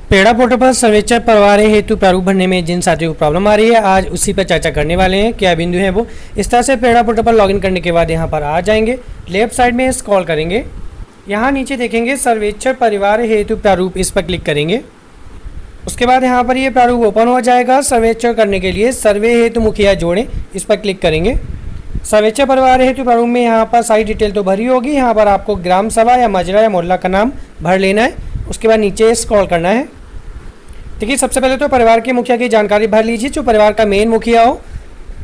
पेड़ा portal पर सर्वेक्षण परिवार हेतु प्रारूप भरने में जिन साथियों को प्रॉब्लम आ रही है, आज उसी पर चर्चा करने वाले हैं। क्या बिंदु है वो। इस तरह से पेड़ा पोर्टल पर लॉगिन करने के बाद यहाँ पर आ जाएंगे, लेफ्ट साइड में स्क्रॉल करेंगे, यहाँ नीचे देखेंगे सर्वेक्षण परिवार हेतु प्रारूप, इस पर क्लिक करेंगे। उसके बाद यहाँ पर ये प्रारूप ओपन हो जाएगा। सर्वेक्षण करने के लिए सर्वे हेतु मुखिया जोड़ें, इस पर क्लिक करेंगे। सर्वेक्षण परिवार हेतु प्रारूप में यहाँ पर सारी डिटेल तो भरी होगी। यहाँ पर आपको ग्राम सभा या मजरा या मोहल्ला का नाम भर लेना है। उसके बाद नीचे स्क्रॉल करना है। देखिए, सबसे पहले तो परिवार के मुखिया की जानकारी भर लीजिए। जो परिवार का मेन मुखिया हो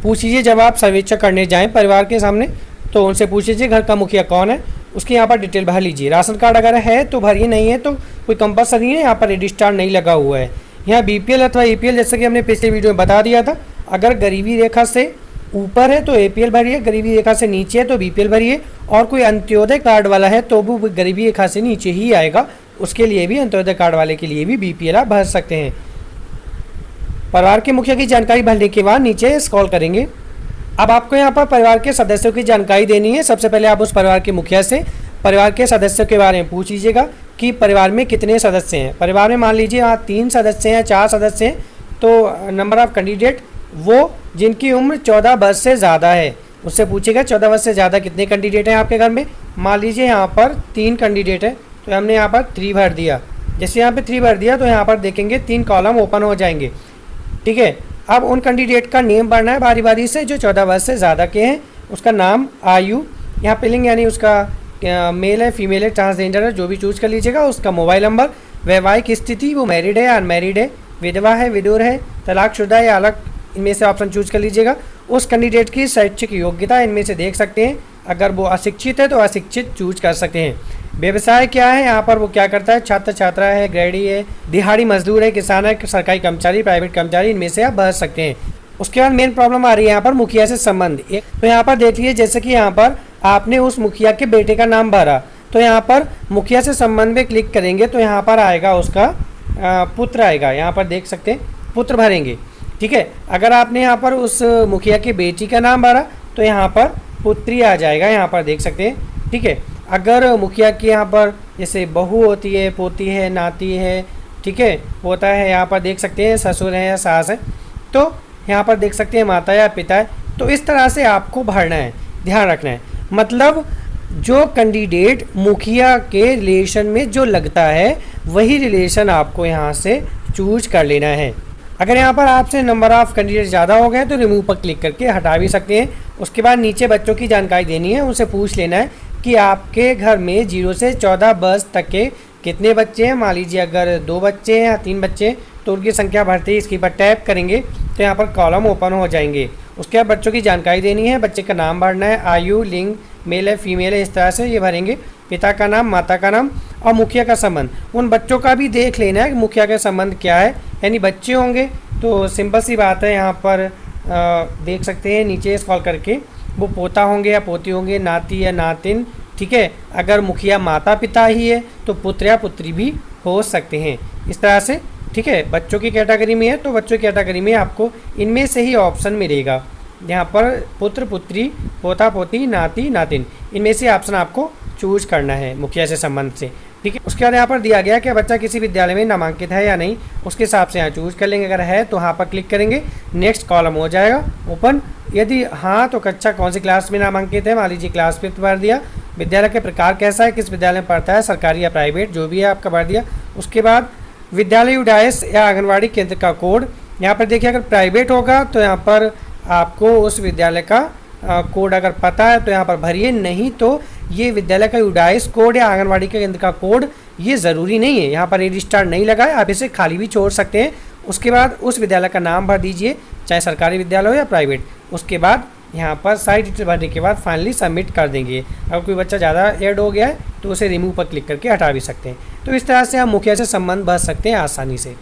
पूछ लीजिए। जब आप सर्वेक्षण करने जाएं परिवार के सामने तो उनसे पूछ लीजिए घर का मुखिया कौन है, उसकी यहाँ पर डिटेल भर लीजिए। राशन कार्ड अगर है तो भरिए, नहीं है तो कोई कंपलसरी है, यहाँ पर रजिस्टर नहीं लगा हुआ है। यहाँ BPL अथवा APL जैसे कि हमने पिछले वीडियो में बता दिया था, अगर गरीबी रेखा से ऊपर है तो APL भरिए, गरीबी रेखा से नीचे है तो BPL भरिए, और कोई अंत्योदय कार्ड वाला है तो वो गरीबी रेखा से नीचे ही आएगा, उसके लिए भी अंत्योदय कार्ड वाले के लिए भी BPL आप भर सकते हैं। परिवार के मुखिया की जानकारी भरने के बाद नीचे स्क्रॉल करेंगे। अब आपको यहाँ पर परिवार के सदस्यों की जानकारी देनी है। सबसे पहले आप उस परिवार के मुखिया से परिवार के सदस्यों के बारे में पूछ लीजिएगा कि परिवार में कितने सदस्य हैं। परिवार में मान लीजिए यहाँ 3 सदस्य हैं, 4 सदस्य हैं, तो नंबर ऑफ कैंडिडेट वो जिनकी उम्र 14 वर्ष से ज़्यादा है उससे पूछेगा 14 वर्ष से ज़्यादा कितने कैंडिडेट हैं आपके घर में। मान लीजिए यहाँ पर 3 कैंडिडेट है तो हमने यहाँ पर 3 भर दिया। जैसे यहाँ पे 3 भर दिया तो यहाँ पर देखेंगे 3 कॉलम ओपन हो जाएंगे। ठीक है, अब उन कैंडिडेट का नेम भरना है बारी बारी से। जो 14 वर्ष से ज़्यादा के हैं उसका नाम, आयु, यहाँ पे लिंग यानी उसका मेल है, फीमेल है, ट्रांसजेंडर है, जो भी चूज कर लीजिएगा। उसका मोबाइल नंबर, वैवाहिक स्थिति, वो मैरिड है, अनमैरिड है, विधवा है, विदुर है, तलाकशुदा है या अलग, इनमें से ऑप्शन चूज कर लीजिएगा। उस कैंडिडेट की शैक्षिक योग्यता इनमें से देख सकते हैं। अगर वो अशिक्षित है तो अशिक्षित चूज कर सकते हैं। व्यवसाय क्या है, यहाँ पर वो क्या करता है, छात्र छात्रा है, ग्रेडी है, दिहाड़ी मजदूर है, किसान है, सरकारी कर्मचारी, प्राइवेट कर्मचारी, इनमें से आप भर सकते हैं। उसके बाद मेन प्रॉब्लम आ रही है यहाँ पर मुखिया से संबंध। तो यहाँ पर देखिए, जैसे कि यहाँ पर आपने उस मुखिया के बेटे का नाम भरा तो यहाँ पर मुखिया से संबंध में क्लिक करेंगे तो यहाँ पर आएगा उसका पुत्र आएगा। यहाँ पर देख सकते हैं पुत्र भरेंगे। ठीक है, अगर आपने यहाँ पर उस मुखिया की बेटी का नाम भरा तो यहाँ पर पुत्री आ जाएगा, यहाँ पर देख सकते हैं। ठीक है, अगर मुखिया की यहाँ पर जैसे बहू होती है, पोती है, नाती है, ठीक है, पोता है, यहाँ पर देख सकते हैं ससुर है या सास है, तो यहाँ पर देख सकते हैं माता या पिता है। तो इस तरह से आपको भरना है, ध्यान रखना है। मतलब जो कैंडिडेट मुखिया के रिलेशन में जो लगता है वही रिलेशन आपको यहाँ से चूज कर लेना है। अगर यहाँ पर आपसे नंबर ऑफ कैंडिडेट ज़्यादा हो गए तो रिमूव पर क्लिक करके हटा भी सकते हैं। उसके बाद नीचे बच्चों की जानकारी देनी है, उनसे पूछ लेना है कि आपके घर में 0 से 14 वर्ष तक के कितने बच्चे हैं। मान लीजिए अगर 2 बच्चे हैं या 3 बच्चे हैं तो उनकी संख्या भरते ही इसके पर टैप करेंगे तो यहाँ पर कॉलम ओपन हो जाएंगे। उसके बाद बच्चों की जानकारी देनी है, बच्चे का नाम भरना है, आयु, लिंग, मेल है, फीमेल है, इस तरह से ये भरेंगे। पिता का नाम, माता का नाम और मुखिया का संबंध। उन बच्चों का भी देख लेना है कि मुखिया का संबंध क्या है, यानी बच्चे होंगे तो सिंपल सी बात है, यहाँ पर देख सकते हैं नीचे स्क्रॉल करके वो पोता होंगे या पोती होंगे, नाती या नातिन। ठीक है, अगर मुखिया माता पिता ही है तो पुत्र या पुत्री भी हो सकते हैं, इस तरह से। ठीक है, बच्चों की कैटेगरी में है तो बच्चों की कैटेगरी में आपको इनमें से ही ऑप्शन मिलेगा। यहाँ पर पुत्र पुत्री, पोता पोती, नाती नातिन, इनमें से ऑप्शन आपको चूज करना है मुखिया से संबंध से। ठीक है, उसके बाद यहाँ पर दिया गया कि बच्चा किसी विद्यालय में नामांकित है या नहीं, उसके हिसाब से यहाँ चूज कर लेंगे। अगर है तो यहाँ पर क्लिक करेंगे, नेक्स्ट कॉलम हो जाएगा ओपन। यदि हाँ तो कक्षा कौन सी क्लास में नामांकित है, मान लीजिए क्लास 5 भर दिया। विद्यालय के प्रकार कैसा है, किस विद्यालय में पढ़ता है, सरकारी या प्राइवेट, जो भी है आपका भर दिया। उसके बाद विद्यालय UDAIS या आंगनवाड़ी केंद्र का कोड। यहाँ पर देखिए, अगर प्राइवेट होगा तो यहाँ पर आपको उस विद्यालय का कोड अगर पता है तो यहाँ पर भरिए, नहीं तो ये विद्यालय का UDAIS कोड या आंगनवाड़ी के केंद्र का कोड ये ज़रूरी नहीं है, यहाँ पर रजिस्टर नहीं लगा है, आप इसे खाली भी छोड़ सकते हैं। उसके बाद उस विद्यालय का नाम भर दीजिए, चाहे सरकारी विद्यालय हो या प्राइवेट। उसके बाद यहाँ पर सारी डिटेल भरने के बाद फाइनली सबमिट कर देंगे। अगर कोई बच्चा ज़्यादा ऐड हो गया है तो उसे रिमूव पर क्लिक करके हटा भी सकते हैं। तो इस तरह से आप मुखिया से संबंध भर सकते हैं आसानी से।